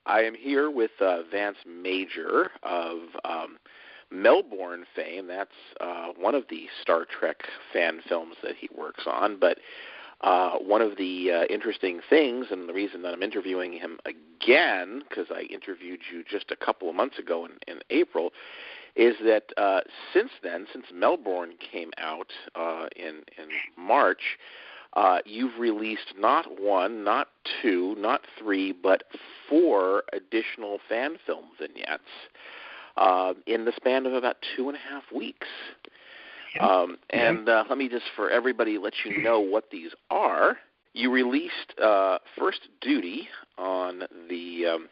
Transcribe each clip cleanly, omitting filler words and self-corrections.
I am here with Vance Major of Melbourne fame. That's one of the Star Trek fan films that he works on. But one of the interesting things, and the reason that I'm interviewing him again, because I interviewed you just a couple of months ago in April, is that since then, since Melbourne came out in March, you've released not one, not two, not three, but 4 additional fan film vignettes in the span of about 2.5 weeks. Let me just, for everybody, let you know what these are. You released First Duty on the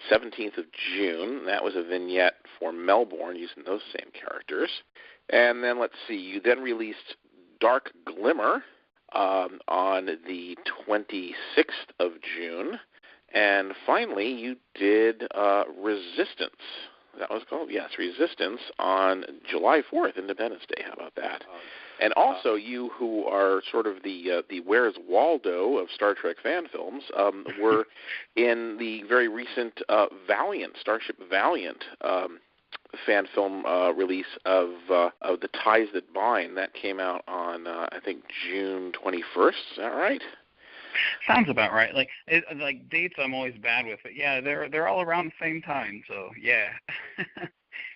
17th of June. That was a vignette for Melbourne using those same characters. And then, let's see, you then released Dark Glimmer on the 26th of June. And finally, you did Resistance. That was called, yes, Resistance on July 4th, Independence Day. How about that? And also, you who are sort of the Where's Waldo of Star Trek fan films were in the very recent Valiant, Starship Valiant fan film release of The Ties That Bind. That came out on, I think, June 21st. Is that right? Sounds about right. Like dates, I'm always bad with it. Yeah, they're all around the same time. So yeah.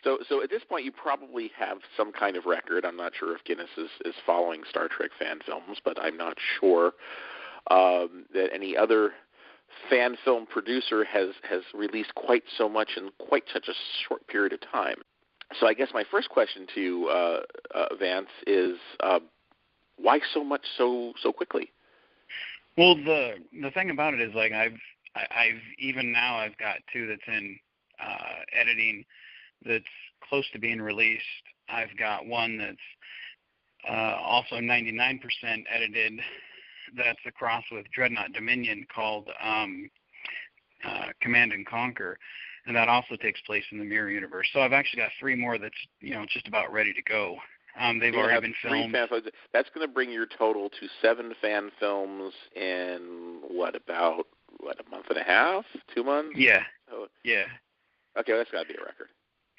So at this point, you probably have some kind of record. I'm not sure if Guinness is following Star Trek fan films, but I'm not sure that any other fan film producer has released quite so much in quite such a short period of time. So I guess my first question to you, Vance, is why so much so quickly? Well, the thing about it is, like, I've even now I've got 2 that's in editing that's close to being released. I've got one that's also 99% edited. That's a cross with Dreadnought Dominion called Command and Conquer, and that also takes place in the Mirror Universe. So I've actually got 3 more that's just about ready to go. They've already been filmed. That's going to bring your total to 7 fan films in about a month and a half, 2 months? Yeah. Oh. Yeah. Okay, that's got to be a record.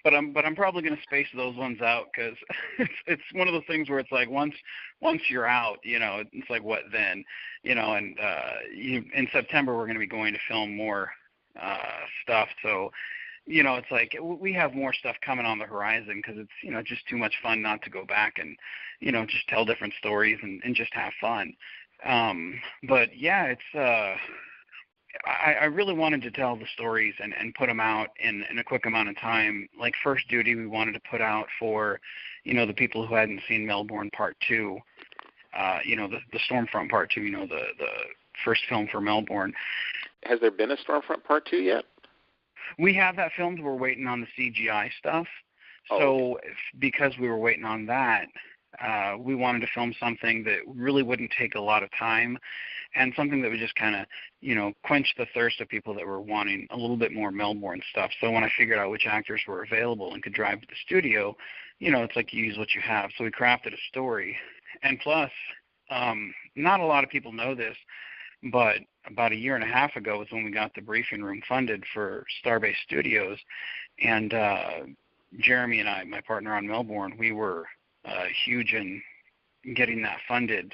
But I'm probably going to space those ones out because it's one of those things where it's like once you're out, it's like, what then, and in September we're going to be going to film more stuff. So, it's like we have more stuff coming on the horizon because it's, just too much fun not to go back and, just tell different stories and just have fun. But yeah, it's, I really wanted to tell the stories and put them out in a quick amount of time. Like First Duty, we wanted to put out for, the people who hadn't seen Melbourne Part 2, the Stormfront Part 2, the first film for Melbourne. Has there been a Stormfront Part 2 yet? We have that filmed. We're waiting on the CGI stuff. So because we were waiting on that, we wanted to film something that really wouldn't take a lot of time and something that would just kind of, quench the thirst of people that were wanting a little bit more Melbourne stuff. So when I figured out which actors were available and could drive to the studio, it's like you use what you have. So we crafted a story. And plus, not a lot of people know this, but about 1.5 years ago was when we got the briefing room funded for Starbase Studios. And Jeremy and I, my partner on Melbourne, we were huge in getting that funded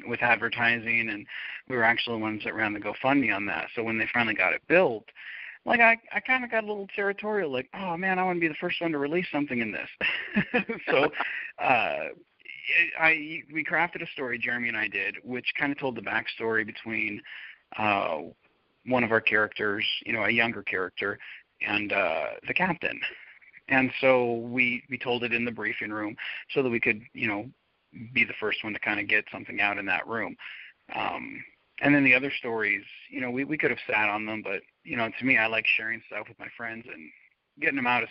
with advertising, and we were actually the ones that ran the GoFundMe on that. So when they finally got it built, like I kind of got a little territorial, like, oh man, I want to be the first one to release something in this. So we crafted a story, Jeremy and I did, which kind of told the backstory between one of our characters, a younger character, and the captain. And so we told it in the briefing room so that we could, be the first one to kind of get something out in that room. And then the other stories, we could have sat on them, but, to me, I like sharing stuff with my friends and getting them out as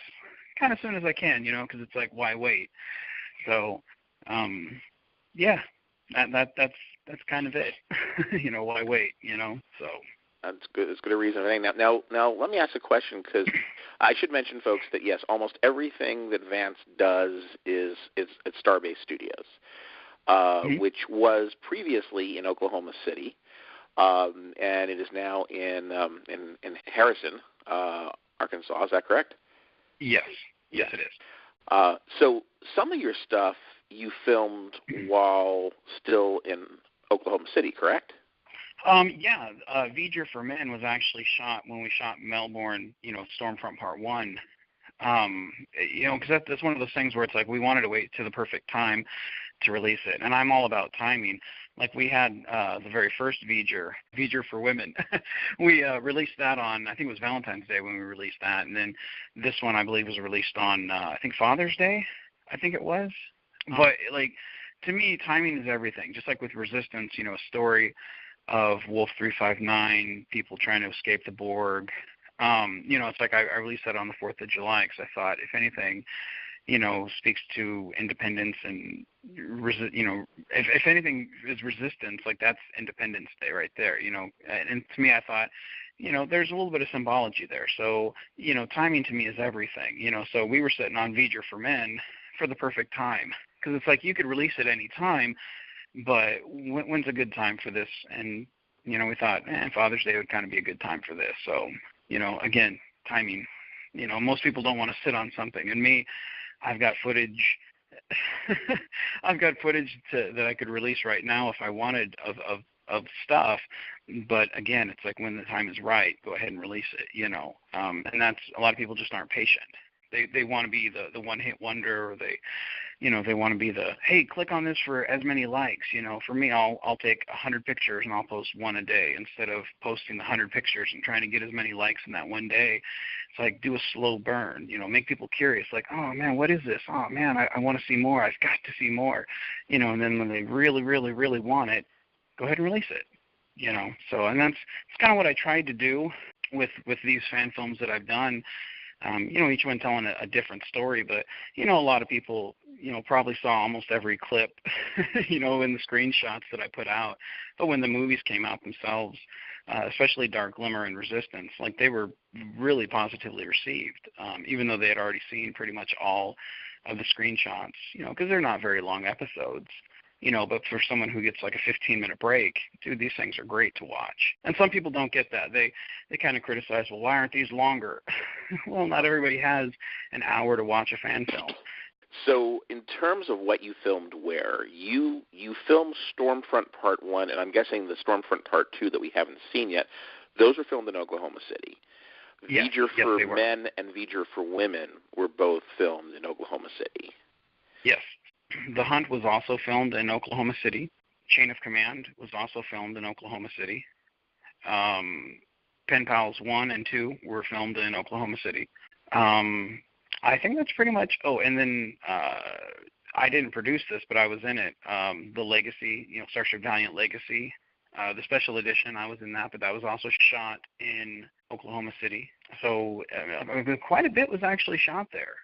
kind of soon as I can, because it's like, why wait? So, yeah, that's kind of it. Why wait, so. That's good. That's good a reason. Now, let me ask a question, because I should mention, folks, that yes, almost everything that Vance does is at Starbase Studios, which was previously in Oklahoma City. and it is now in Harrison, Arkansas. Is that correct? Yes. Yes, it is. So some of your stuff you filmed while still in Oklahoma City, correct? Yeah, V'ger for Men was actually shot when we shot Melbourne, Stormfront Part 1. Because that's one of those things where it's like we wanted to wait to the perfect time to release it. And I'm all about timing. Like we had the very first V'ger for Women. We released that on, I think it was Valentine's Day when we released that. And then this one, I believe, was released on, I think, Father's Day, I think it was. But, like, to me, timing is everything. Just like with Resistance, a story of Wolf 359, people trying to escape the Borg. It's like I released that on the 4th of July because I thought, if anything, speaks to independence and, if anything is resistance, like that's Independence Day right there, And to me, I thought, there's a little bit of symbology there. So, timing to me is everything, So we were sitting on V'ger for Men for the perfect time because it's like you could release it any time, but when's a good time for this? And, we thought, Father's Day would kind of be a good time for this. So, again, timing. Most people don't want to sit on something. And me, I've got footage. I've got footage that I could release right now if I wanted of stuff. But again, it's like when the time is right, go ahead and release it. And that's a lot of people just aren't patient. They want to be the one-hit wonder, or they want to be the, hey, click on this for as many likes. For me, I'll take 100 pictures and I'll post one a day instead of posting the 100 pictures and trying to get as many likes in that one day. It's like do a slow burn, make people curious, like, oh, man, what is this? Oh, man, I want to see more. I've got to see more, and then when they really, really, really want it, go ahead and release it, So, and that's kind of what I tried to do with these fan films that I've done. Each one telling a different story, but, a lot of people, probably saw almost every clip, in the screenshots that I put out. But when the movies came out themselves, especially Dark Glimmer and Resistance, like they were really positively received, even though they had already seen pretty much all of the screenshots, because they're not very long episodes. But for someone who gets like a 15-minute break, dude, these things are great to watch. And some people don't get that. They kind of criticize, well, why aren't these longer? Well, not everybody has an hour to watch a fan film. So in terms of what you filmed where, you filmed Stormfront Part 1, and I'm guessing the Stormfront Part 2 that we haven't seen yet, those were filmed in Oklahoma City. Yes, V'ger for they were. Men and V'ger for Women were both filmed in Oklahoma City. Yes. The Hunt was also filmed in Oklahoma City. Chain of Command was also filmed in Oklahoma City. Pen Pals 1 and 2 were filmed in Oklahoma City. I think that's pretty much, and then I didn't produce this, but I was in it. The Legacy, Starship Valiant Legacy, the special edition, I was in that, but that was also shot in Oklahoma City. So quite a bit was actually shot there.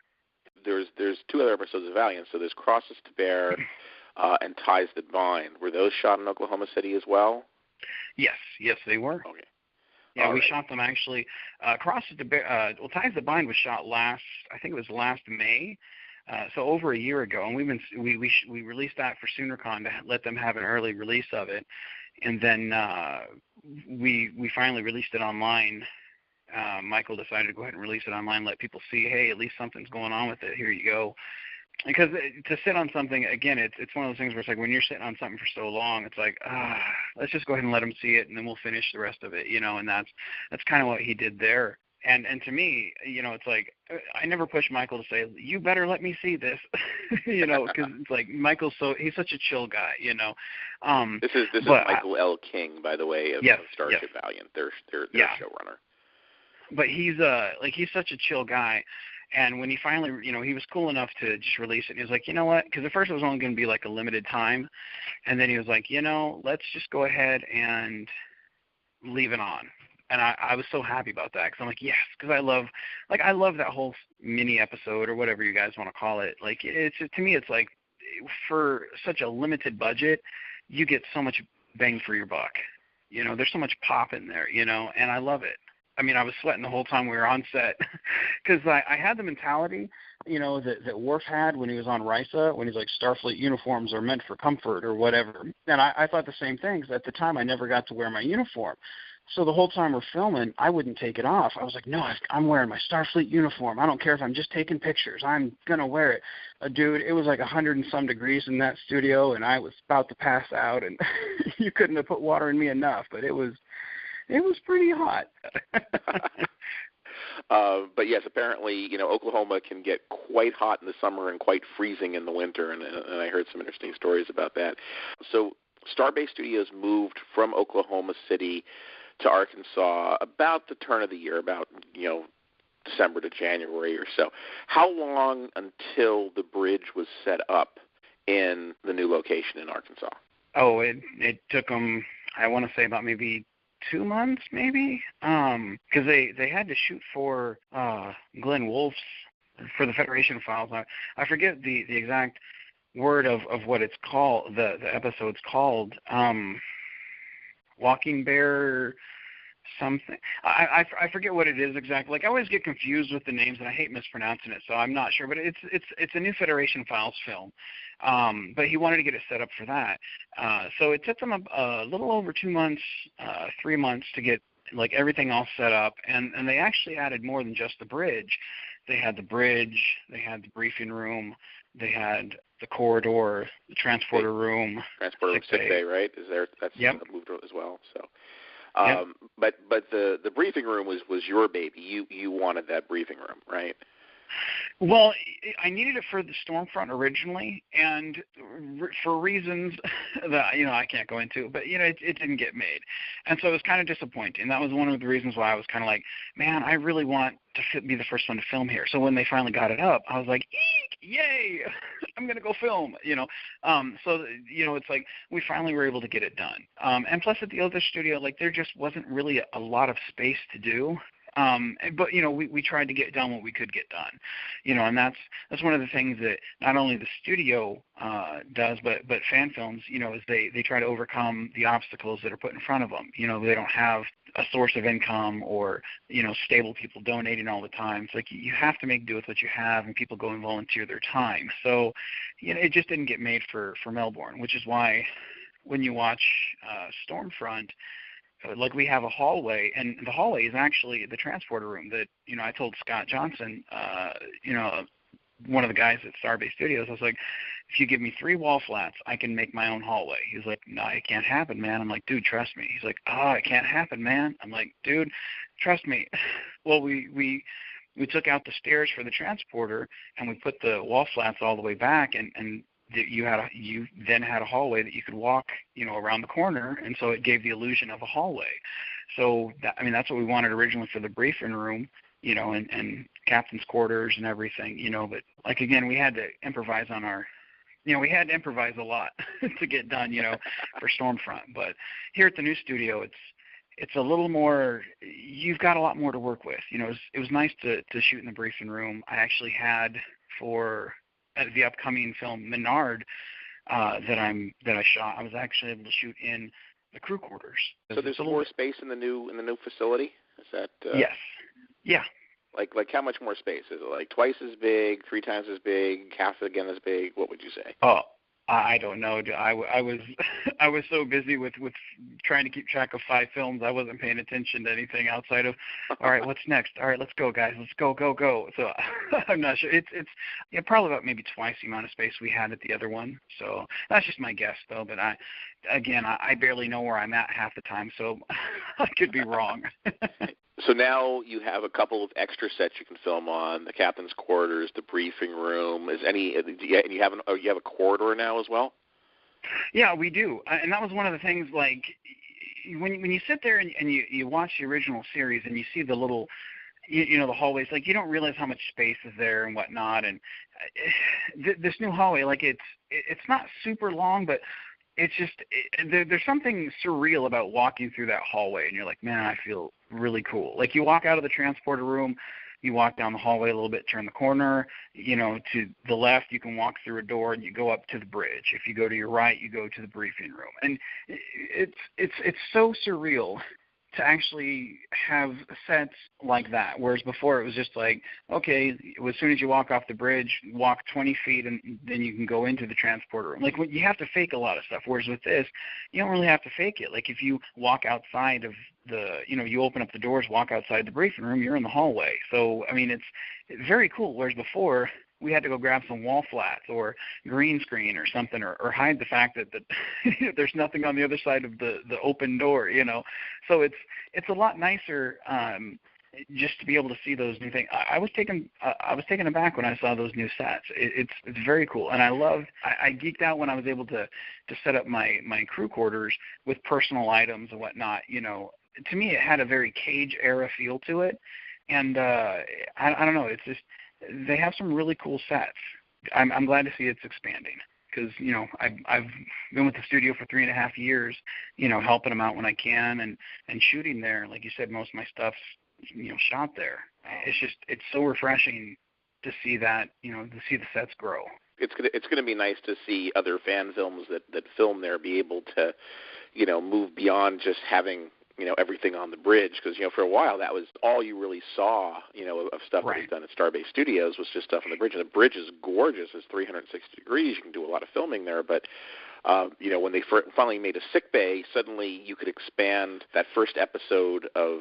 There's 2 other episodes of Valiant, so there's Crosses to Bear and Ties That Bind. Were those shot in Oklahoma City as well? Yes, they were. Okay. Yeah, All we right. shot them actually. Crosses to Bear, Ties That Bind was shot last May, so over a year ago, and we released that for SoonerCon to let them have an early release of it, and then we finally released it online. Michael decided to go ahead and release it online, let people see, hey, at least something's going on with it. Here you go. Because to sit on something, again, it's one of those things where it's like when you're sitting on something for so long, it's like, let's just go ahead and let them see it, and then we'll finish the rest of it, and that's kind of what he did there. And to me, it's like I never push Michael to say, you better let me see this, because it's like he's such a chill guy, This is Michael L. King, by the way, of Starship Valiant, their showrunner. But he's such a chill guy. And when he finally, he was cool enough to just release it. And he was like, you know what? Because at first it was only going to be like a limited time. And then he was like, let's just go ahead and leave it on. And I was so happy about that because I'm like, yes, because I love that whole mini episode or whatever you guys want to call it. Like, to me, it's like for such a limited budget, you get so much bang for your buck. There's so much pop in there, and I love it. I mean, I was sweating the whole time we were on set because I had the mentality, that Worf had when he was on Risa, when he's like, Starfleet uniforms are meant for comfort or whatever. And I thought the same thing, 'cause at the time I never got to wear my uniform. So the whole time we're filming, I wouldn't take it off. I was like, no, I'm wearing my Starfleet uniform. I don't care if I'm just taking pictures. I'm going to wear it. Dude, it was like 100 and some degrees in that studio, and I was about to pass out, and you couldn't have put water in me enough, but it was pretty hot. But yes, apparently, Oklahoma can get quite hot in the summer and quite freezing in the winter, and I heard some interesting stories about that. So Starbase Studios moved from Oklahoma City to Arkansas about the turn of the year, about, December to January or so. How long until the bridge was set up in the new location in Arkansas? Oh, it took them, I want to say, about maybe 2 months, maybe, because they had to shoot for Glenn Wolfe's, for the Federation Files. I forget the exact word of what it's called, the episode's called, Walking Bear something. I forget what it is exactly. Like, I always get confused with the names, and I hate mispronouncing it, so I'm not sure. But it's a new Federation Files film. But he wanted to get it set up for that. So it took them a little over 2 months, 3 months to get like everything all set up, and they actually added more than just the bridge. They had the bridge, they had the briefing room, they had the corridor, the transporter room, transporter room, sick bay, right? Is there? That's moved as well. So, but the briefing room was your baby. You wanted that briefing room, right? Well, I needed it for the Stormfront originally, and for reasons that I can't go into, but it didn't get made, and so it was kind of disappointing. That was one of the reasons why I was kind of like, man, I really want to be the first one to film here. So when they finally got it up, I was like, eek, yay, I'm gonna go film. So it's like we finally were able to get it done. And plus at the other studio, like there just wasn't really a lot of space to do. But we tried to get done what we could get done, and that's one of the things that not only the studio does, but fan films, is they try to overcome the obstacles that are put in front of them. They don't have a source of income or stable people donating all the time. It's like you have to make do with what you have, and people go and volunteer their time. So it just didn't get made for Melbourne, which is why when you watch Stormfront, like we have a hallway, and the hallway is actually the transporter room that, I told Scott Johnson, one of the guys at Starbase Studios, I was like, if you give me 3 wall flats, I can make my own hallway. He's like, no, it can't happen, man. I'm like, dude, trust me. He's like, oh, it can't happen, man. I'm like, dude, trust me. Well, we took out the stairs for the transporter, and we put the wall flats all the way back, and you then had a hallway that you could walk, around the corner, and so it gave the illusion of a hallway. So that's what we wanted originally for the briefing room, and captain's quarters and everything, but like again, we had to improvise on our, we had to improvise a lot to get done, for Stormfront. But here at the new studio, it's a little more, you've got a lot more to work with. It was nice to shoot in the briefing room. I actually had for the upcoming film Menard that I shot, I was actually able to shoot in the crew quarters. So there's more space in the new facility? Is that Yes. Yeah. Like how much more space? Is it like twice as big, 3 times as big, half again as big? What would you say? Oh, I don't know. I was I was so busy with trying to keep track of 5 films, I wasn't paying attention to anything outside of, all right, what's next? All right, let's go, guys. Let's go. So I'm not sure. It's probably about maybe twice the amount of space we had at the other one. So that's just my guess, though. But I barely know where I'm at half the time, so I could be wrong. So now you have a couple of extra sets you can film on, the captain's quarters, the briefing room. And you have a corridor now as well? Yeah, we do. And that was one of the things, like, when you sit there and you watch the original series and you see the little, the hallways, like, you don't realize how much space is there and whatnot. And this new hallway, like, it's not super long, but it's just there's something surreal about walking through that hallway, and you're like, man, I feel really cool. Like, you walk out of the transporter room, you walk down the hallway a little bit, turn the corner, to the left, you can walk through a door and you go up to the bridge. If you go to your right, you go to the briefing room. And it's so surreal to actually have sets like that, whereas before it was just like, okay, as soon as you walk off the bridge, walk 20 feet, and then you can go into the transporter. Like, you have to fake a lot of stuff, whereas with this, you don't really have to fake it. Like, if you walk outside of you open up the doors, walk outside the briefing room, you're in the hallway. So, I mean, it's very cool, whereas before, we had to go grab some wall flats or green screen or something, or hide the fact that there's nothing on the other side of the open door, So it's a lot nicer just to be able to see those new things. I was taken aback when I saw those new sets. It's very cool, and I geeked out when I was able to set up my crew quarters with personal items and whatnot. To me, it had a very Cage era feel to it, and I don't know. It's just, they have some really cool sets. I'm glad to see it's expanding because, I've been with the studio for 3.5 years, helping them out when I can and shooting there. Like you said, most of my stuff's, shot there. It's so refreshing to see that, to see the sets grow. It's gonna be nice to see other fan films that film there be able to, move beyond just having everything on the bridge, because for a while that was all you really saw of stuff that was done at Starbase Studios was just stuff on the bridge. And the bridge is gorgeous. It's 360 degrees. You can do a lot of filming there, but when they finally made a sick bay, suddenly you could expand that first episode of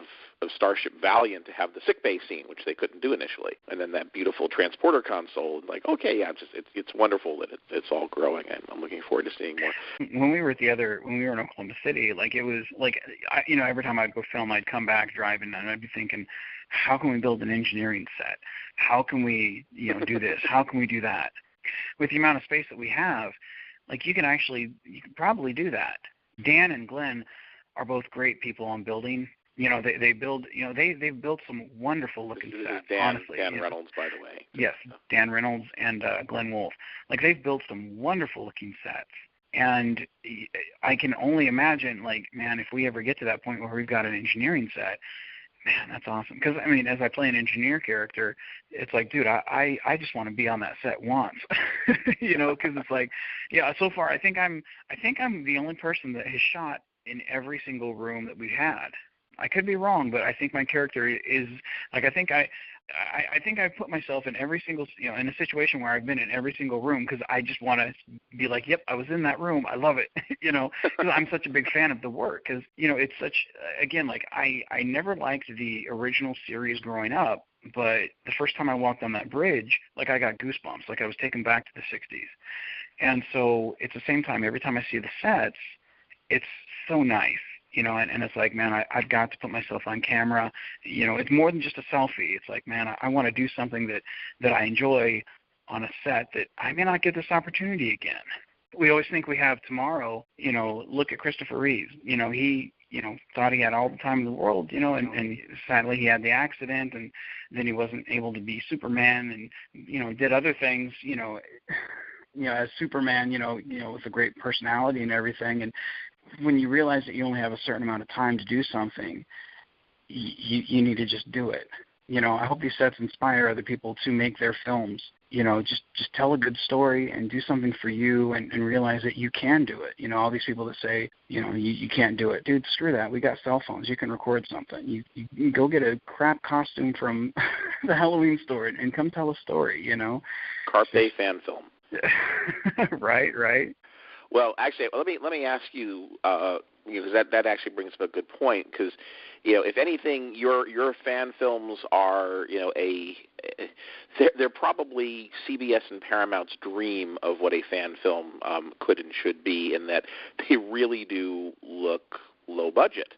Starship Valiant to have the sick bay scene, which they couldn't do initially, and then that beautiful transporter console. Like, okay, yeah, it's wonderful that it's all growing, and I'm looking forward to seeing more. When we were in Oklahoma City, like, it was like, every time I'd go film, I'd come back driving, and I'd be thinking, how can we build an engineering set? How can we do this? How can we do that? With the amount of space that we have, like, you can probably do that. Dan and Glenn are both great people on building. They build. They've built some wonderful looking sets. Honestly, Dan Reynolds, by the way. Yes, Dan Reynolds and Glenn Wolfe. Like, they've built some wonderful looking sets, and I can only imagine, like, man, if we ever get to that point where we've got an engineering set, man, that's awesome. Because, I mean, as I play an engineer character, it's like, dude, I just want to be on that set once, because it's like, yeah. So far, I think I'm the only person that has shot in every single room that we've had. I could be wrong, but I think my character is like, I think I put myself in every single, in a situation where I've been in every single room, because I just want to be like, yep, I was in that room. I love it, because I'm such a big fan of the work. Because, it's such, again, like, I never liked the original series growing up, but the first time I walked on that bridge, like, I got goosebumps, like I was taken back to the 60s. And so it's the same time, every time I see the sets, it's so nice. And it's like, man, I've got to put myself on camera. It's more than just a selfie. It's like, man, I want to do something that I enjoy on a set that I may not get this opportunity again. We always think we have tomorrow. Look at Christopher Reeves. He thought he had all the time in the world, and sadly he had the accident, and then he wasn't able to be Superman, and, did other things, as Superman, with a great personality and everything. And when you realize that you only have a certain amount of time to do something, you need to just do it. I hope these sets inspire other people to make their films. Just tell a good story and do something for you, and realize that you can do it. All these people that say, you can't do it. Dude, screw that. We got cell phones. You can record something. You go get a crap costume from the Halloween store and come tell a story, Carpe fan film. Right. Well, actually, let me ask you, because that actually brings up a good point. Because, if anything, your fan films are, they're probably CBS and Paramount's dream of what a fan film could and should be, in that they really do look low budget.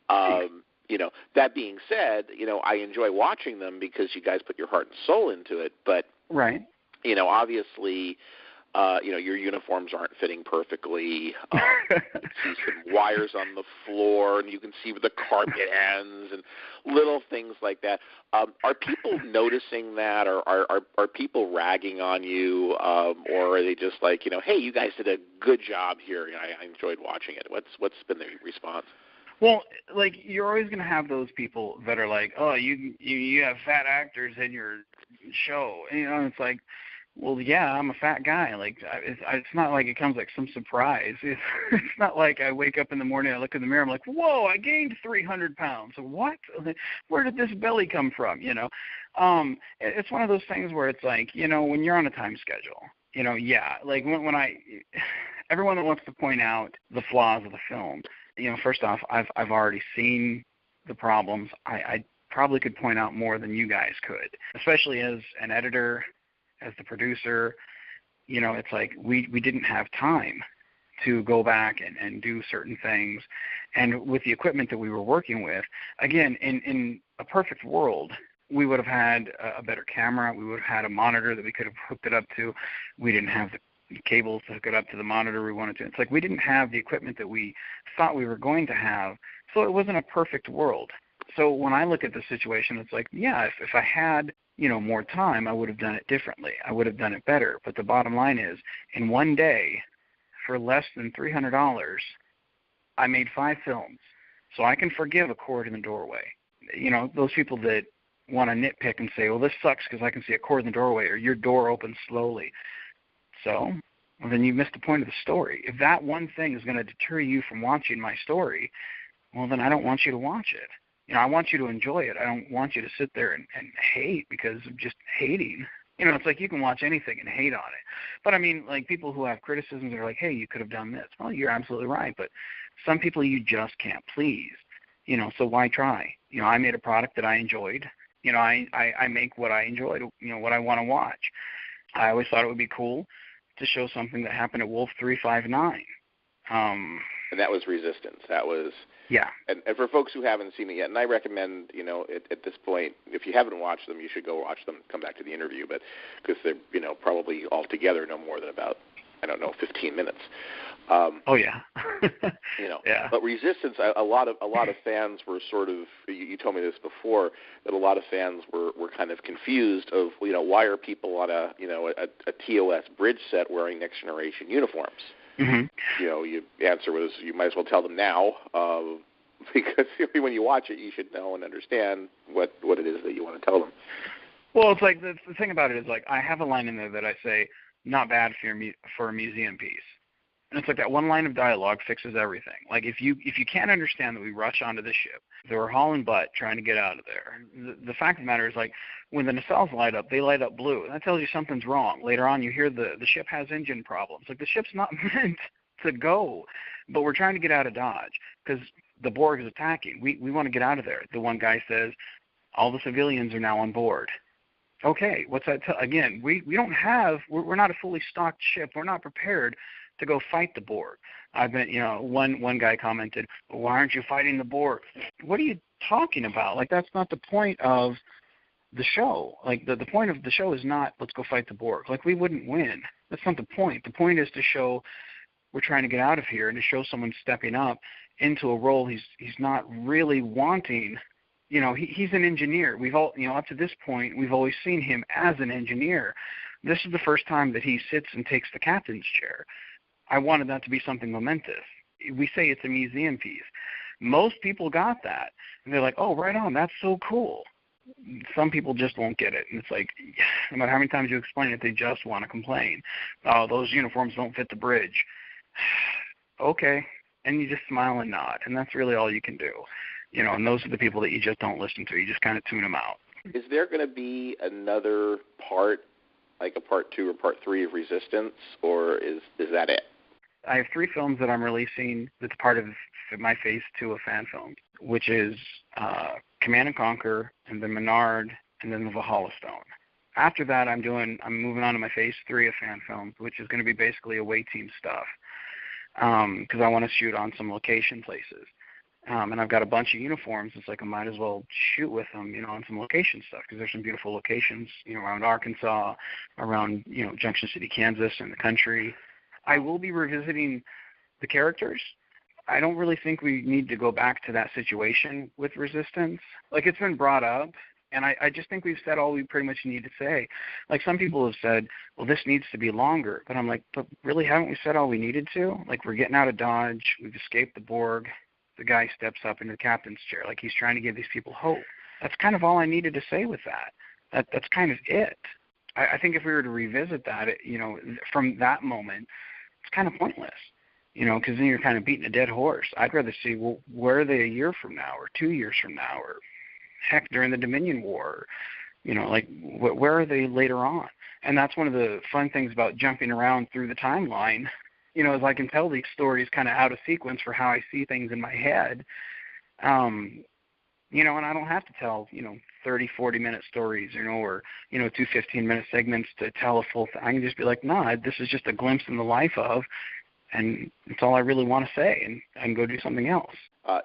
That being said, I enjoy watching them because you guys put your heart and soul into it. But right. Obviously, your uniforms aren't fitting perfectly. You see some wires on the floor, and you can see where the carpet ends, and little things like that. Are people noticing that, or are people ragging on you, or are they just like, hey, you guys did a good job here, I enjoyed watching it? What's been the response? Well, like, you're always going to have those people that are like, oh, you have fat actors in your show. It's like, well, yeah, I'm a fat guy. Like, it's not like it comes like some surprise. It's not like I wake up in the morning, I look in the mirror, I'm like, whoa, I gained 300 pounds. What? Where did this belly come from? It's one of those things where it's like, when you're on a time schedule, yeah, like when everyone that wants to point out the flaws of the film, first off, I've already seen the problems. I probably could point out more than you guys could, especially as an editor, as the producer. It's like we didn't have time to go back and do certain things. And with the equipment that we were working with, again, in a perfect world, we would have had a better camera. We would have had a monitor that we could have hooked it up to. We didn't have the cables to hook it up to the monitor we wanted to. It's like we didn't have the equipment that we thought we were going to have, so it wasn't a perfect world. So when I look at the situation, it's like, yeah, if I had, more time, I would have done it differently. I would have done it better. But the bottom line is, in one day, for less than $300, I made 5 films. So I can forgive a cord in the doorway. Those people that want to nitpick and say, well, this sucks because I can see a cord in the doorway, or your door opens slowly. So, well, then you missed the point of the story. If that one thing is going to deter you from watching my story, well, then I don't want you to watch it. I want you to enjoy it. I don't want you to sit there and hate because of just hating. It's like you can watch anything and hate on it. But, I mean, like people who have criticisms are like, hey, you could have done this. Well, you're absolutely right. But some people you just can't please. So why try? I made a product that I enjoyed. I make what I enjoyed, what I want to watch. I always thought it would be cool to show something that happened at Wolf 359. And that was Resistance. That was... Yeah. And for folks who haven't seen it yet, and I recommend, at this point, if you haven't watched them, you should go watch them, come back to the interview, but because they're, probably altogether no more than about, 15 minutes. Oh, yeah. Yeah. But Resistance, a lot of fans were sort of, you told me this before, that a lot of fans were kind of confused of, why are people on a TOS bridge set wearing Next Generation uniforms? Mm-hmm. Your answer was you might as well tell them now, because when you watch it, you should know and understand what it is that you want to tell them. Well, it's like the thing about it is like I have a line in there that I say, not bad for a museum piece. And it's like that one line of dialogue fixes everything. Like if you can't understand that we rush onto the ship, they were hauling butt trying to get out of there. The fact of the matter is, like, when the nacelles light up, they light up blue. And that tells you something's wrong. Later on, you hear the ship has engine problems. Like, the ship's not meant to go, but we're trying to get out of Dodge because the Borg is attacking. We want to get out of there. The one guy says, all the civilians are now on board. Okay, what's that? Again, we don't have, we're not a fully stocked ship. We're not prepared to go fight the Borg. I've been, one guy commented, well, why aren't you fighting the Borg? What are you talking about? Like, that's not the point of the show. Like, the point of the show is not, let's go fight the Borg. Like, we wouldn't win. That's not the point. The point is to show we're trying to get out of here and to show someone stepping up into a role he's not really wanting. He's an engineer. We've all, up to this point, we've always seen him as an engineer. This is the first time that he sits and takes the captain's chair. I wanted that to be something momentous. We say it's a museum piece. Most people got that, and they're like, oh, right on, that's so cool. Some people just won't get it, and it's like, no matter how many times you explain it, they just want to complain. Oh, those uniforms don't fit the bridge. Okay, and you just smile and nod, and that's really all you can do. And those are the people that you just don't listen to. You just kind of tune them out. Is there going to be another part, like a part 2 or part 3 of Resistance, or is that it? I have 3 films that I'm releasing that's part of my phase 2 of fan films, which is Command and Conquer, and then Menard, and then the Valhalla Stone. After that, I'm moving on to my phase 3 of fan films, which is going to be basically away team stuff, because I want to shoot on some location places. And I've got a bunch of uniforms. It's like I might as well shoot with them, on some location stuff, because there's some beautiful locations, around Arkansas, around, Junction City, Kansas, and the country. I will be revisiting the characters. I don't really think we need to go back to that situation with Resistance. Like, it's been brought up, and I just think we've said all we pretty much need to say. Like, some people have said, well, this needs to be longer. But I'm like, but really, haven't we said all we needed to? Like, we're getting out of Dodge. We've escaped the Borg. The guy steps up into the captain's chair. Like, he's trying to give these people hope. That's kind of all I needed to say with that. That's kind of it. I think if we were to revisit that, from that moment, it's kind of pointless, because then you're kind of beating a dead horse. I'd rather see, well, where are they a year from now or 2 years from now, or heck, during the Dominion War, where are they later on? And that's one of the fun things about jumping around through the timeline, is I can tell these stories kind of out of sequence for how I see things in my head. And I don't have to tell, 30, 40-minute stories, or, 2 15-minute segments to tell a full thing. I can just be like, no, this is just a glimpse in the life of, and it's all I really want to say, and I can go do something else.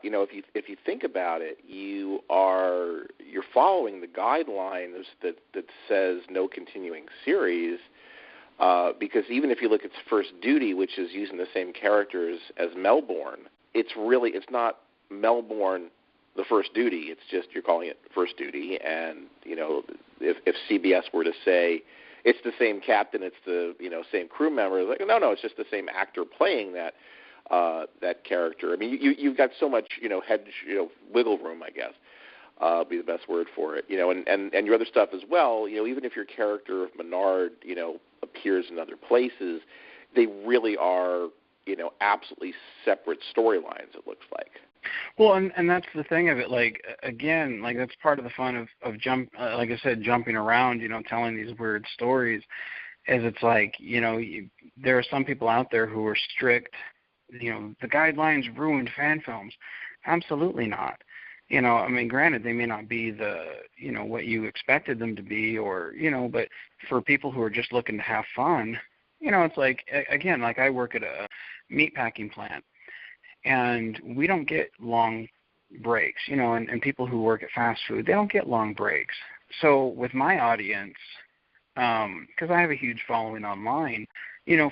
If you think about it, you're following the guidelines that says no continuing series, because even if you look at First Duty, which is using the same characters as Melbourne, it's not Melbourne the First Duty. It's just you're calling it First Duty, and if CBS were to say it's the same captain, it's the same crew member, it's like no, it's just the same actor playing that character. I mean, you've got so much wiggle room, I guess, be the best word for it. And your other stuff as well. Even if your character of Menard appears in other places, they really are absolutely separate storylines. It looks like. Well, and that's the thing of it. Like again, like that's part of the fun of like I said, jumping around. Telling these weird stories. Is it's like there are some people out there who are strict. The guidelines ruined fan films. Absolutely not. I mean, granted, they may not be the what you expected them to be, or but for people who are just looking to have fun, it's like again, like I work at a meat packing plant. And we don't get long breaks, and people who work at fast food, they don't get long breaks. So with my audience, because I have a huge following online,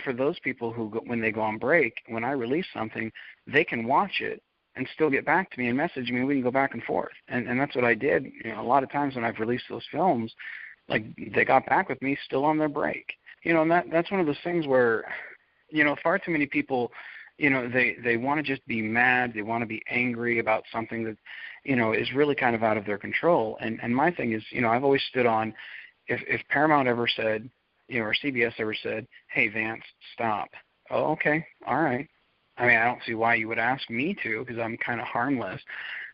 for those people who, when they go on break, when I release something, they can watch it and still get back to me and message me. We can go back and forth. And that's what I did. A lot of times when I've released those films, like they got back with me still on their break. And that's one of those things where, far too many people, they want to just be mad. They want to be angry about something that, is really kind of out of their control. And my thing is, I've always stood on, if Paramount ever said, or CBS ever said, hey, Vance, stop. Oh, okay. All right. I mean, I don't see why you would ask me to, because I'm kind of harmless.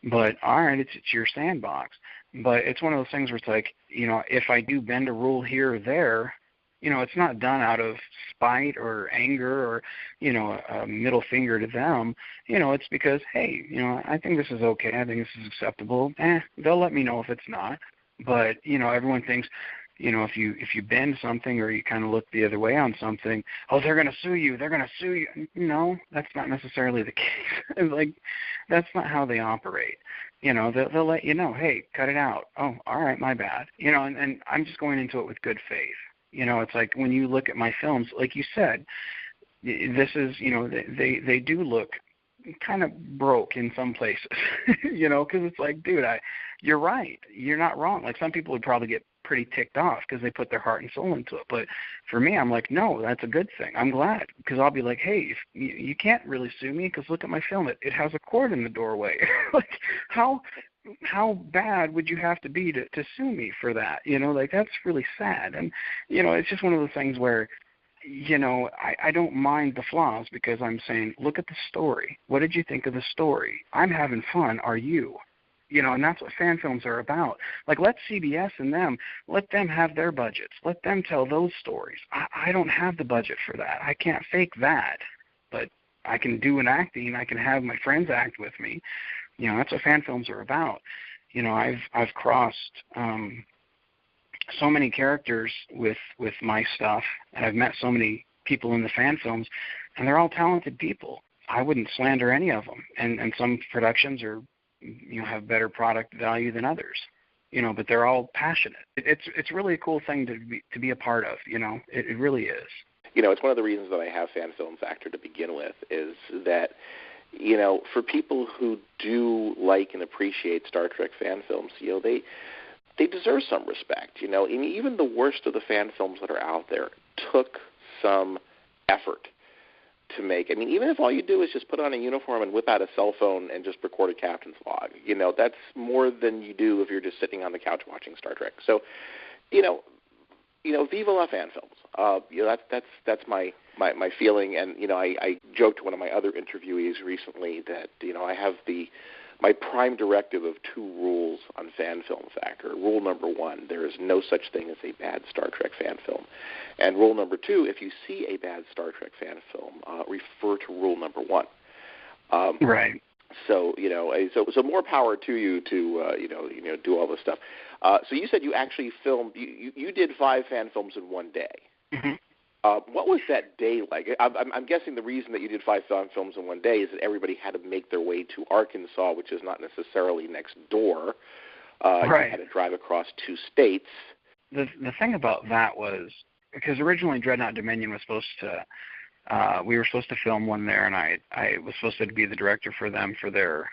But all right, it's your sandbox. But it's one of those things where it's like, if I do bend a rule here or there, it's not done out of spite or anger or, a middle finger to them. It's because, hey, I think this is okay. I think this is acceptable. They'll let me know if it's not. But, everyone thinks, if you bend something or you kind of look the other way on something, oh, they're going to sue you. They're going to sue you. No, that's not necessarily the case. Like, that's not how they operate. They'll let you know, hey, cut it out. Oh, all right, my bad. And I'm just going into it with good faith. It's like when you look at my films, like you said, this is, they do look kind of broke in some places, because it's like, dude, you're right. You're not wrong. Like some people would probably get pretty ticked off because they put their heart and soul into it. But for me, I'm like, no, that's a good thing. I'm glad, because I'll be like, hey, if you can't really sue me because look at my film. It has a cord in the doorway. Like how bad would you have to be to sue me for that? Like that's really sad. And, it's just one of those things where, I don't mind the flaws because I'm saying, look at the story. What did you think of the story? I'm having fun. Are you? And that's what fan films are about. Like, let CBS and let them have their budgets. Let them tell those stories. I don't have the budget for that. I can't fake that. But I can do an acting. I can have my friends act with me. That's what fan films are about. I've crossed so many characters with my stuff, and I've met so many people in the fan films, and they're all talented people. I wouldn't slander any of them. And some productions are, have better product value than others. But they're all passionate. It's really a cool thing to be a part of. It really is. It's one of the reasons that I have Fan Films Actor to begin with is that, for people who do like and appreciate Star Trek fan films, they deserve some respect, and even the worst of the fan films that are out there took some effort to make. I mean, even if all you do is just put on a uniform and whip out a cell phone and just record a captain's log, that's more than you do if you're just sitting on the couch watching Star Trek. So, Viva la fan films. That's my feeling. And I joked to one of my other interviewees recently that I have my prime directive of 2 rules on Fan Film Factor. Rule number 1: there is no such thing as a bad Star Trek fan film. And rule number 2: if you see a bad Star Trek fan film, refer to rule number 1. Right. So so more power to you to do all this stuff. So you said you actually filmed. You did 5 fan films in one day. Mm-hmm. What was that day like? I'm guessing the reason that you did 5 fan films in one day is that everybody had to make their way to Arkansas, which is not necessarily next door. Right. You had to drive across 2 states. The thing about that was, because originally Dreadnought Dominion was supposed to, we were supposed to film one there, and I was supposed to be the director for them for their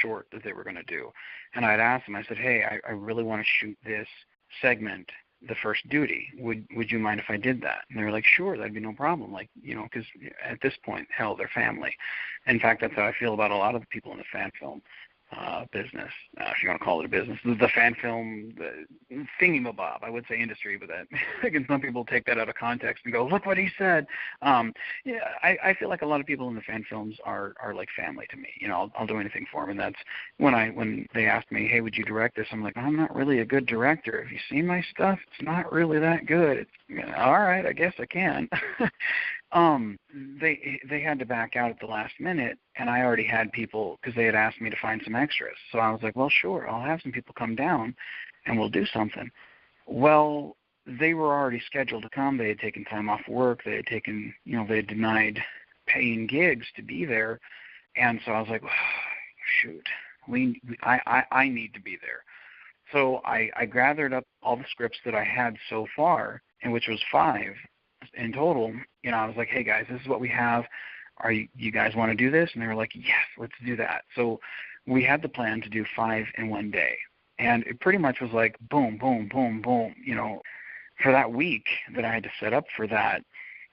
short that they were going to do. And I'd asked them, I said, hey, I really want to shoot this segment, the first duty. Would you mind if I did that? And they were like, sure, that'd be no problem. Like, because at this point, hell, they're family. In fact, that's how I feel about a lot of the people in the fan film business, if you want to call it a business. The fan film thingy-mabob, I would say industry, but that again, some people take that out of context and go, look what he said. I feel like a lot of people in the fan films are like family to me. I'll do anything for them, and that's when they asked me, hey, would you direct this? I'm like, I'm not really a good director. Have you seen my stuff? It's not really that good. All right, I guess I can. They had to back out at the last minute, and I already had people, because they had asked me to find some extras. So I was like, well, sure, I'll have some people come down, and we'll do something. Well, they were already scheduled to come. They had taken time off work. They had taken, they had denied paying gigs to be there. And so I was like, oh, shoot, I need to be there. So I gathered up all the scripts that I had so far, and which was 5 in total. I was like, hey guys, this is what we have. Are you guys want to do this? And they were like, yes, let's do that. So we had the plan to do 5 in one day. And it pretty much was like boom, boom, boom, boom. For that week that I had to set up for that,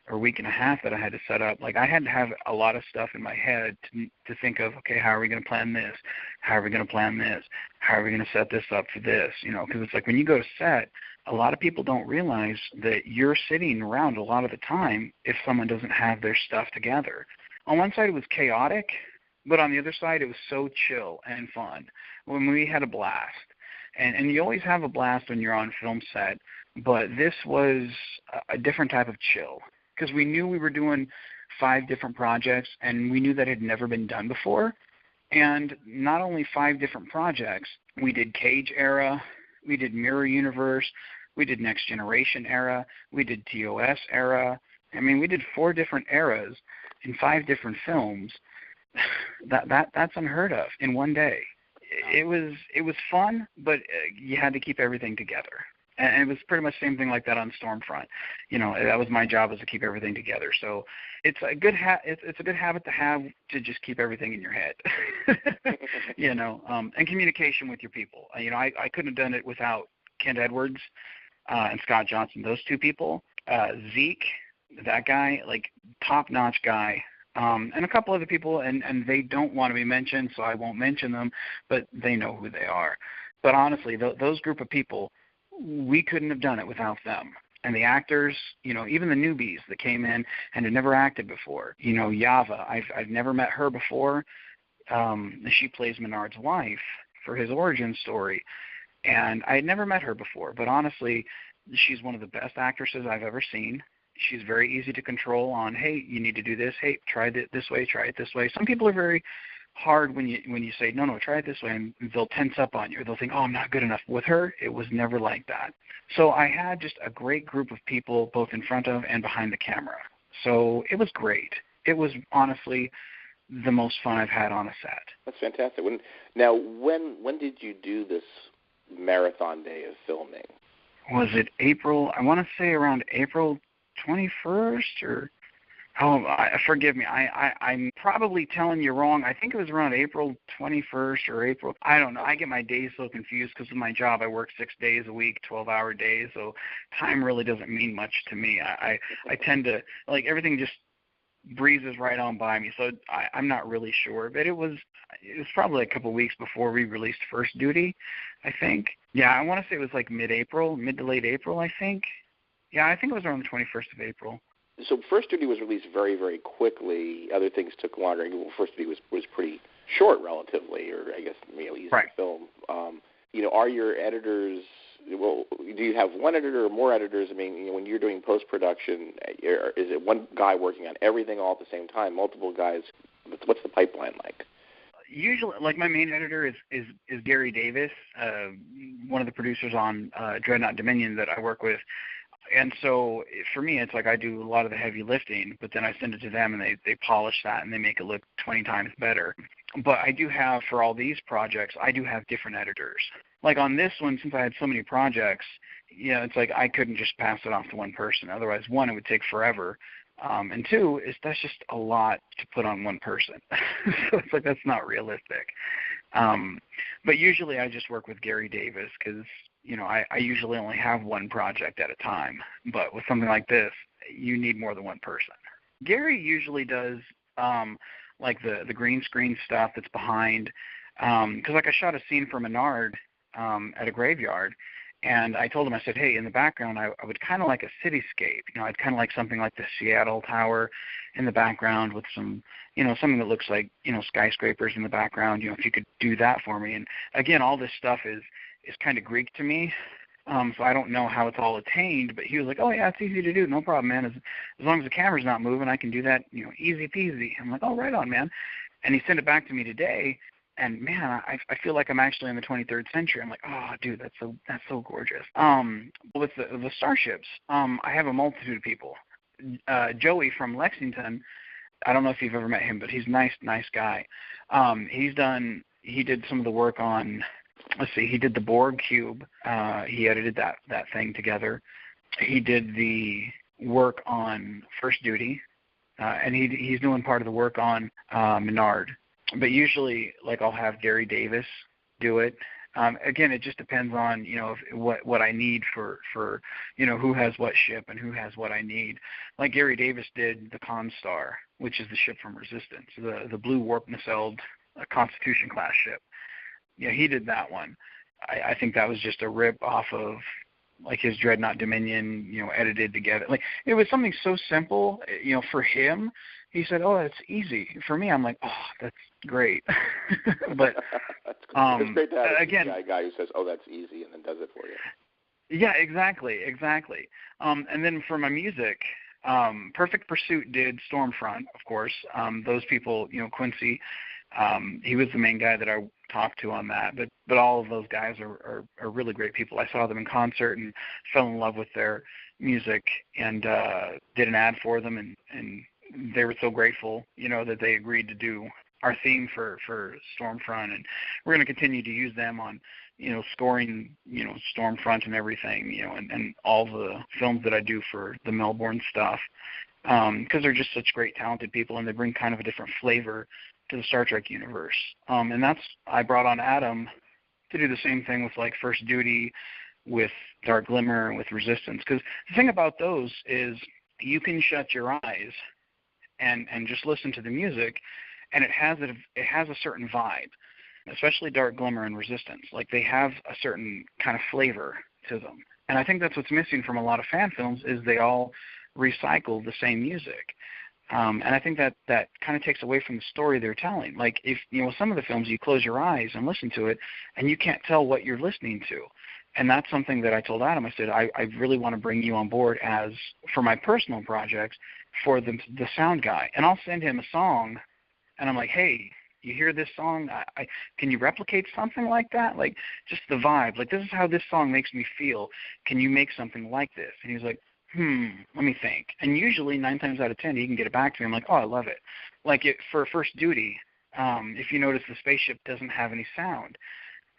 or week and a half that I had to set up, like I had to have a lot of stuff in my head to think of, okay, how are we going to plan this? How are we going to plan this? How are we going to set this up for this? Because it's like when you go to set, a lot of people don't realize that you're sitting around a lot of the time if someone doesn't have their stuff together. On one side, it was chaotic, but on the other side, it was so chill and fun. When we had a blast. And you always have a blast when you're on film set, but this was a different type of chill. Because we knew we were doing 5 different projects, and we knew that had never been done before. And not only 5 different projects, we did Cage era, we did Mirror Universe, we did Next Generation era, we did TOS era. I mean, we did 4 different eras in 5 different films. That's unheard of in one day. It was fun, but you had to keep everything together. And it was pretty much the same thing like that on Stormfront. That was my job, was to keep everything together. So it's a good it's a good habit to have, to just keep everything in your head. And communication with your people. I couldn't have done it without Kent Edwards and Scott Johnson. Those 2 people, Zeke, that guy, like top-notch guy. And a couple other people, and they don't want to be mentioned, so I won't mention them, but they know who they are. But honestly, those group of people, we couldn't have done it without them. And the actors, even the newbies that came in and had never acted before. Yava, I've never met her before. She plays Menard's wife for his origin story. And I had never met her before, but honestly, she's one of the best actresses I've ever seen. She's very easy to control on, hey, you need to do this. Hey, try it this way, try it this way. Some people are very hard when you say, no, try it this way, and they'll tense up on you. They'll think, oh, I'm not good enough. With her, it was never like that. So I had just a great group of people both in front of and behind the camera. So it was great. It was honestly the most fun I've had on a set. That's fantastic. When did you do this marathon day of filming? Was it April? I want to say around April 21st or forgive me. I'm probably telling you wrong. I think it was around April 21st or April. I don't know. I get my days so confused because of my job. I work 6 days a week, 12-hour days, so time really doesn't mean much to me. I tend to, like, everything just breezes right on by me, so I'm not really sure. But it was probably a couple weeks before we released First Duty, I think. Yeah, I want to say it was like mid to late April, I think. Yeah, I think it was around the 21st of April. So First Duty was released very, very quickly. Other things took longer. Well, First Duty was pretty short relatively, or I guess maybe easy to film. Are your editors, well, do you have one editor or more editors? I mean, when you're doing post-production, is it one guy working on everything all at the same time, multiple guys? What's the pipeline like? Usually, like my main editor is Gary Davis, one of the producers on Dreadnought Dominion that I work with. And so for me, it's like I do a lot of the heavy lifting, but then I send it to them and they polish that and they make it look 20 times better. But I do have, for all these projects, I do have different editors. Like on this one, since I had so many projects, it's like I couldn't just pass it off to one person. Otherwise, one, it would take forever. And two, that's just a lot to put on one person. So it's like that's not realistic. But usually I just work with Gary Davis because I usually only have one project at a time, but with something like this, you need more than one person. Gary usually does like the green screen stuff that's behind, because like I shot a scene for Menard at a graveyard, and I told him, I said, hey, in the background, I would kind of like a cityscape. I'd kind of like something like the Seattle Tower in the background with some, something that looks like, skyscrapers in the background, if you could do that for me. And again, all this stuff is kind of Greek to me, so I don't know how it's all attained, but he was like, oh, yeah, it's easy to do. No problem, man. As long as the camera's not moving, I can do that, easy peasy. I'm like, oh, right on, man. And he sent it back to me today, and, man, I feel like I'm actually in the 23rd century. I'm like, oh, dude, that's so gorgeous. With the starships, I have a multitude of people. Joey from Lexington, I don't know if you've ever met him, but he's a nice guy. He did some of the work on, let's see, he did the Borg cube. He edited that thing together. He did the work on First Duty, and he's doing part of the work on Menard. But usually, like, I'll have Gary Davis do it. Again, it just depends on, what I need for who has what ship and who has what I need. Like Gary Davis did the Constar, which is the ship from Resistance, the blue warp nacelled Constitution class ship. Yeah, he did that one. I think that was just a rip off of like his Dreadnought Dominion, edited together. Like it was something so simple, for him. He said, "Oh, that's easy." For me, I'm like, "Oh, that's great." But it's great to have a guy who says, "Oh, that's easy," and then does it for you. Yeah, exactly. And then for my music, Perfect Pursuit did Stormfront, of course. Those people, Quincy, he was the main guy that I talked to on that. But all of those guys are really great people. I saw them in concert and fell in love with their music and did an ad for them, and they were so grateful, that they agreed to do our theme for Stormfront, and we're going to continue to use them on, scoring, Stormfront and everything, and all the films that I do for the Melbourne stuff, because they're just such great, talented people, and they bring kind of a different flavor to the Star Trek universe. And I brought on Adam to do the same thing with like First Duty, with Dark Glimmer, with Resistance, because the thing about those is you can shut your eyes and just listen to the music, and it has a certain vibe, especially Dark Glimmer and Resistance. Like they have a certain kind of flavor to them. And I think that's what's missing from a lot of fan films is they all recycle the same music. And I think that kind of takes away from the story they're telling. Like if, some of the films you close your eyes and listen to it and you can't tell what you're listening to. And that's something that I told Adam. I said, I really want to bring you on board as, for my personal projects, for the sound guy. And I'll send him a song, and I'm like, hey, you hear this song? Can you replicate something like that? Like, just the vibe. Like, this is how this song makes me feel. Can you make something like this? And he's like, let me think. And usually 9 times out of 10, he can get it back to me. I'm like, oh, I love it. Like, for First Duty, if you notice, the spaceship doesn't have any sound.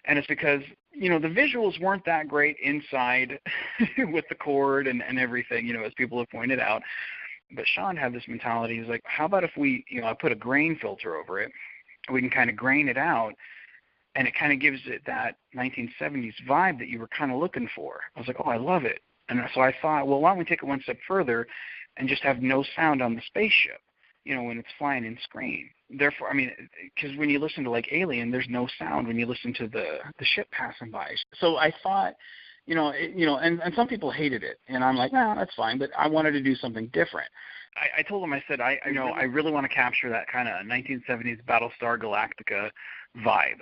And it's because, the visuals weren't that great inside with the cord and everything, as people have pointed out. But Sean had this mentality. He's like, how about if we, I put a grain filter over it, we can kind of grain it out, and it kind of gives it that 1970s vibe that you were kind of looking for. I was like, oh, I love it. And so I thought, well, why don't we take it one step further and just have no sound on the spaceship, when it's flying in screen. Therefore, because when you listen to like Alien, there's no sound when you listen to the ship passing by. So I thought, and some people hated it, and I'm like, no, that's fine, but I wanted to do something different. I told him, I said, I really want to capture that kind of 1970s Battlestar Galactica vibe.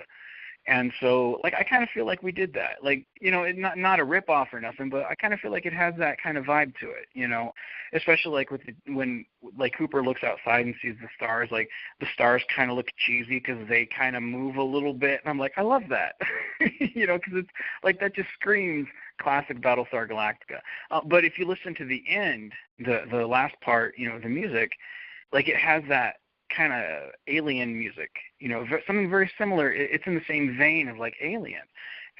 And so, like, I kind of feel like we did that. Like, not a rip-off or nothing, but I kind of feel like it has that kind of vibe to it, especially like when Cooper looks outside and sees the stars, like the stars kind of look cheesy because they kind of move a little bit. And I'm like, I love that, because it's like that just screams classic Battlestar Galactica. But if you listen to the end, the last part, the music, like it has that kind of alien music, something very similar. It's in the same vein of like Alien,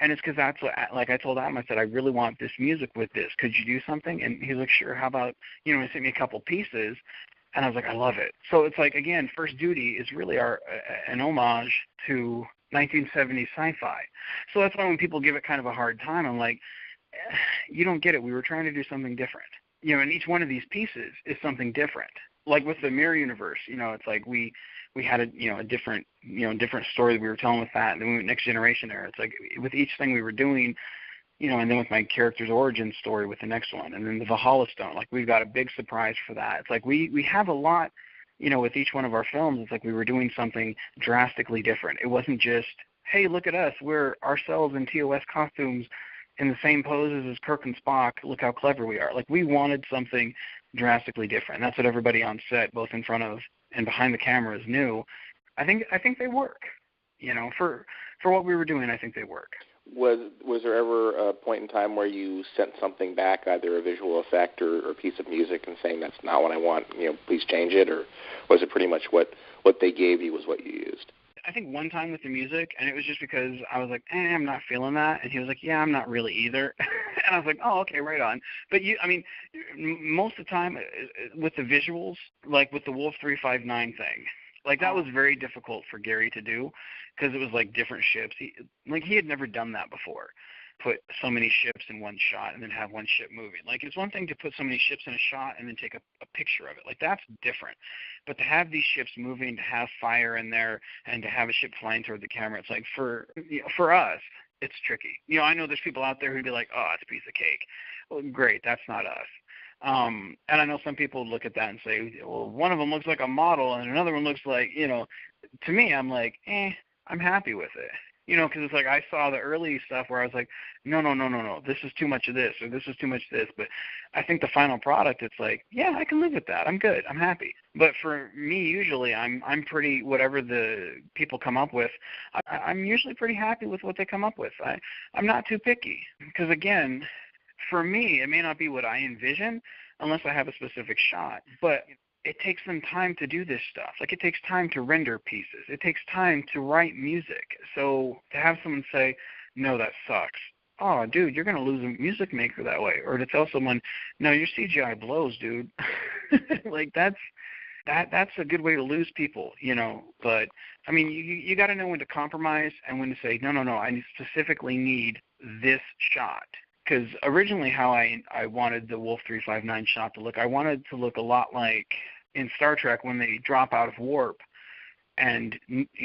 and it's because that's what, like I told Adam, I said, I really want this music with this. Could you do something? And he's like, sure. How about, he sent me a couple pieces, and I was like, I love it. So it's like, again, First Duty is really an homage to 1970s sci-fi. So that's why when people give it kind of a hard time, I'm like, you don't get it. We were trying to do something different, and each one of these pieces is something different. Like with the Mirror Universe, it's like we had a different story that we were telling with that, and then we went Next Generation era. It's like with each thing we were doing, and then with my character's origin story with the next one, and then the Valhalla Stone, like we've got a big surprise for that. It's like we have a lot, with each one of our films. It's like we were doing something drastically different. It wasn't just, hey, look at us, we're ourselves in TOS costumes in the same poses as Kirk and Spock, look how clever we are. Like we wanted something drastically different. That's what everybody on set, both in front of and behind the cameras, knew. I think they work. For what we were doing, I think they work. Was there ever a point in time where you sent something back, either a visual effect or a piece of music, and saying that's not what I want, please change it, or was it pretty much what they gave you was what you used? I think one time with the music, and it was just because I was like, I'm not feeling that. And he was like, yeah, I'm not really either. And I was like, oh, okay, right on. But most of the time with the visuals, like with the Wolf 359 thing, like that was very difficult for Gary to do because it was like different ships. He had never done that before. Put so many ships in one shot and then have one ship moving. Like it's one thing to put so many ships in a shot and then take a picture of it. Like that's different. But to have these ships moving, to have fire in there, and to have a ship flying toward the camera, it's like for us, it's tricky. I know there's people out there who'd be like, oh, it's a piece of cake. Well, great, that's not us. And I know some people look at that and say, well, one of them looks like a model and another one looks like, to me, I'm like, I'm happy with it. Because it's like I saw the early stuff where I was like, no, this is too much of this, or this is too much of this. But I think the final product, it's like, yeah, I can live with that. I'm good. I'm happy. But for me, usually, I'm pretty, whatever the people come up with, I'm usually pretty happy with what they come up with. I'm not too picky. Because, again, for me, it may not be what I envision unless I have a specific shot. But it takes them time to do this stuff. Like it takes time to render pieces. It takes time to write music. So to have someone say, no, that sucks. Oh, dude, you're going to lose a music maker that way. Or to tell someone, no, your CGI blows, dude. Like that's a good way to lose people, But, you got to know when to compromise and when to say, no, I specifically need this shot. Because originally how I wanted the Wolf 359 shot to look, I wanted to look a lot like in Star Trek when they drop out of warp and,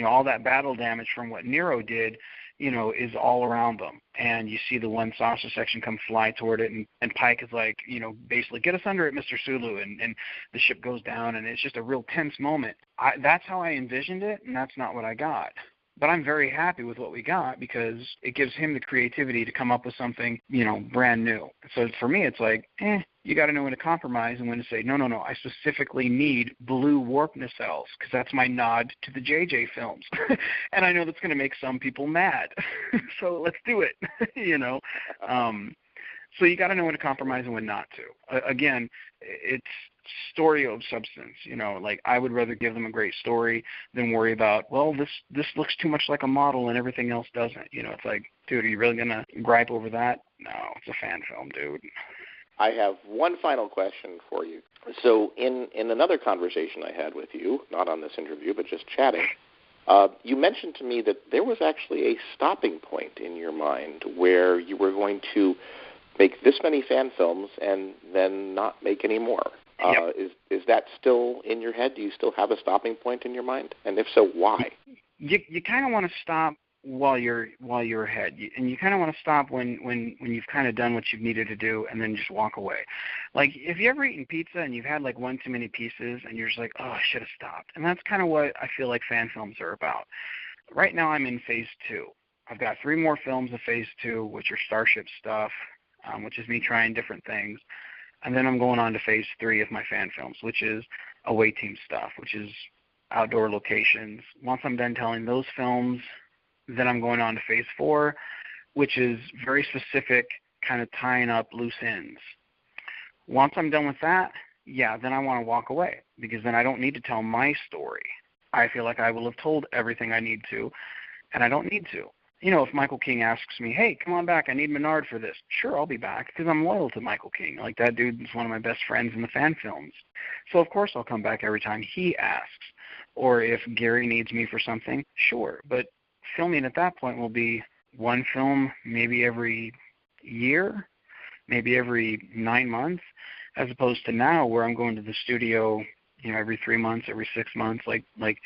all that battle damage from what Nero did, is all around them. And you see the one saucer section come fly toward it, and Pike is like, basically, get us under it, Mr. Sulu, and the ship goes down, and it's just a real tense moment. That's how I envisioned it, and that's not what I got. But I'm very happy with what we got because it gives him the creativity to come up with something, brand new. So for me, it's like, you got to know when to compromise and when to say, no, I specifically need blue warp nacelles because that's my nod to the JJ films. And I know that's going to make some people mad. So let's do it, So you got to know when to compromise and when not to. Again, it's story of substance. Like I would rather give them a great story than worry about, well, this looks too much like a model and everything else doesn't. It's like, dude, are you really going to gripe over that? No, it's a fan film, dude. I have one final question for you. So in another conversation I had with you, not on this interview, but just chatting, you mentioned to me that there was actually a stopping point in your mind where you were going to make this many fan films and then not make any more. Yep. Is that still in your head? Do you still have a stopping point in your mind? And if so, why? You kind of want to stop while you're ahead, and you kind of want to stop when you've kind of done what you've needed to do, and then just walk away. Like if you ever eaten pizza and you've had like one too many pieces, and you're just like, oh, I should have stopped. And that's kind of what I feel like fan films are about. Right now, I'm in phase 2. I've got 3 more films of phase 2, which are Starship stuff, which is me trying different things, and then I'm going on to phase 3 of my fan films, which is away team stuff, which is outdoor locations. Once I'm done telling those films, then I'm going on to phase 4, which is very specific, kind of tying up loose ends. Once I'm done with that, then I want to walk away, because then I don't need to tell my story. I feel like I will have told everything I need to, and I don't need to. You know, if Michael King asks me, hey, come on back, I need Menard for this, sure, I'll be back, because I'm loyal to Michael King. Like, that dude is one of my best friends in the fan films. So, of course, I'll come back every time he asks. Or if Gary needs me for something, sure. But filming at that point will be one film maybe every year, maybe every 9 months, as opposed to now where I'm going to the studio, you know, every 3 months, every 6 months,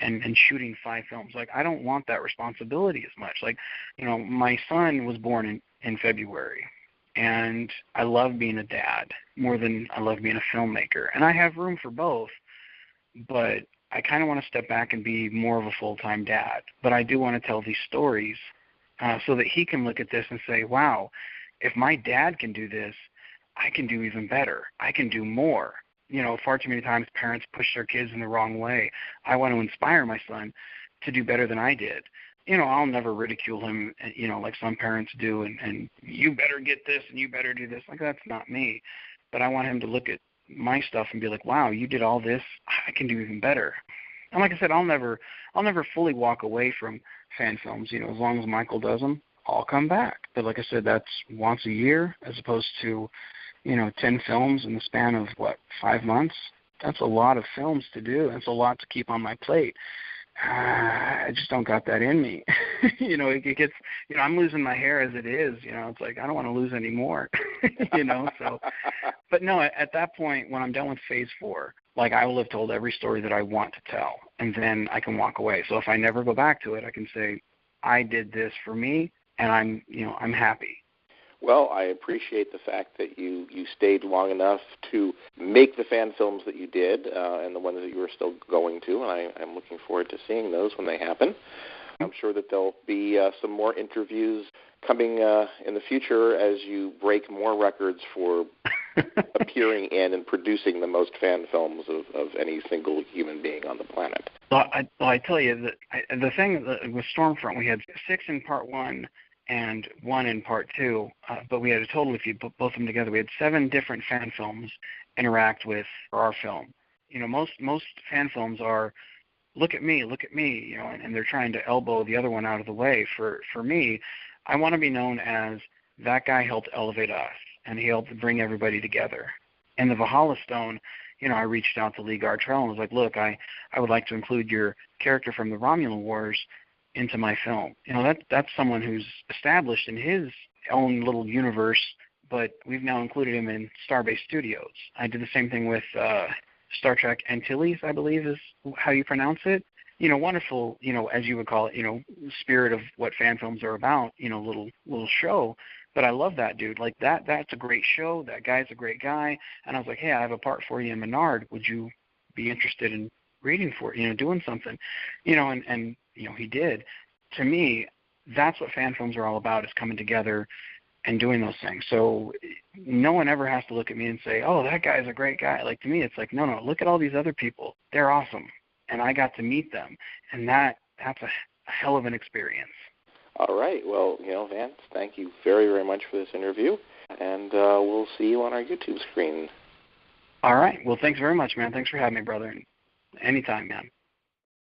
and shooting 5 films. Like, I don't want that responsibility as much. Like, you know, my son was born in February, and I love being a dad more than I love being a filmmaker. And I have room for both, but I kind of want to step back and be more of a full-time dad. But I do want to tell these stories so that he can look at this and say, wow, if my dad can do this, I can do even better. I can do more. You know, far too many times parents push their kids in the wrong way. I want to inspire my son to do better than I did. You know, I'll never ridicule him, you know, like some parents do, and you better get this and you better do this. Like, that's not me. But I want him to look at my stuff and be like, wow, you did all this, I can do even better. And like I said, I'll never fully walk away from fan films. You know, as long as Michael does them, I'll come back. But like I said, that's once a year as opposed to, you know, 10 films in the span of, 5 months? That's a lot of films to do. That's a lot to keep on my plate. I just don't got that in me. You know, it gets, you know, I'm losing my hair as it is. You know, it's like I don't want to lose any more, you know. So, but no, at that point, when I'm done with phase 4, like I will have told every story that I want to tell, and then I can walk away. So if I never go back to it, I can say, I did this for me, and I'm happy. Well, I appreciate the fact that you stayed long enough to make the fan films that you did and the ones that you are still going to, and I'm looking forward to seeing those when they happen. I'm sure that there'll be some more interviews coming in the future as you break more records for appearing in and producing the most fan films of any single human being on the planet. Well, I tell you, the thing with Stormfront, we had 6 in part 1, and 1 in part 2, but we had a total, if you put both of them together, we had 7 different fan films interact with our film. You know, most fan films are, look at me, you know, and they're trying to elbow the other one out of the way. For me, I want to be known as that guy helped elevate us, and he helped bring everybody together. In the Valhalla Stone, you know, I reached out to Lee Gartrell and was like, look, I would like to include your character from the Romulan Wars into my film. You know, that's someone who's established in his own little universe, but we've now included him in Starbase Studios. I did the same thing with Star Trek Antilles, I believe is how you pronounce it. You know, wonderful, you know, as you would call it, you know, spirit of what fan films are about, you know, little show. But I love that dude. Like that's a great show. That guy's a great guy. And I was like, hey, I have a part for you in Menard. Would you be interested in reading for it, you know, doing something? You know, and you know, he did. To me, that's what fan films are all about, is coming together and doing those things. So no one ever has to look at me and say, oh, that guy's a great guy. Like, to me, it's like, no, look at all these other people. They're awesome. And I got to meet them. And that's a hell of an experience. All right. Well, you know, Vance, thank you very, very much for this interview. And we'll see you on our YouTube screen. All right. Well, thanks very much, man. Thanks for having me, brother. Anytime, man.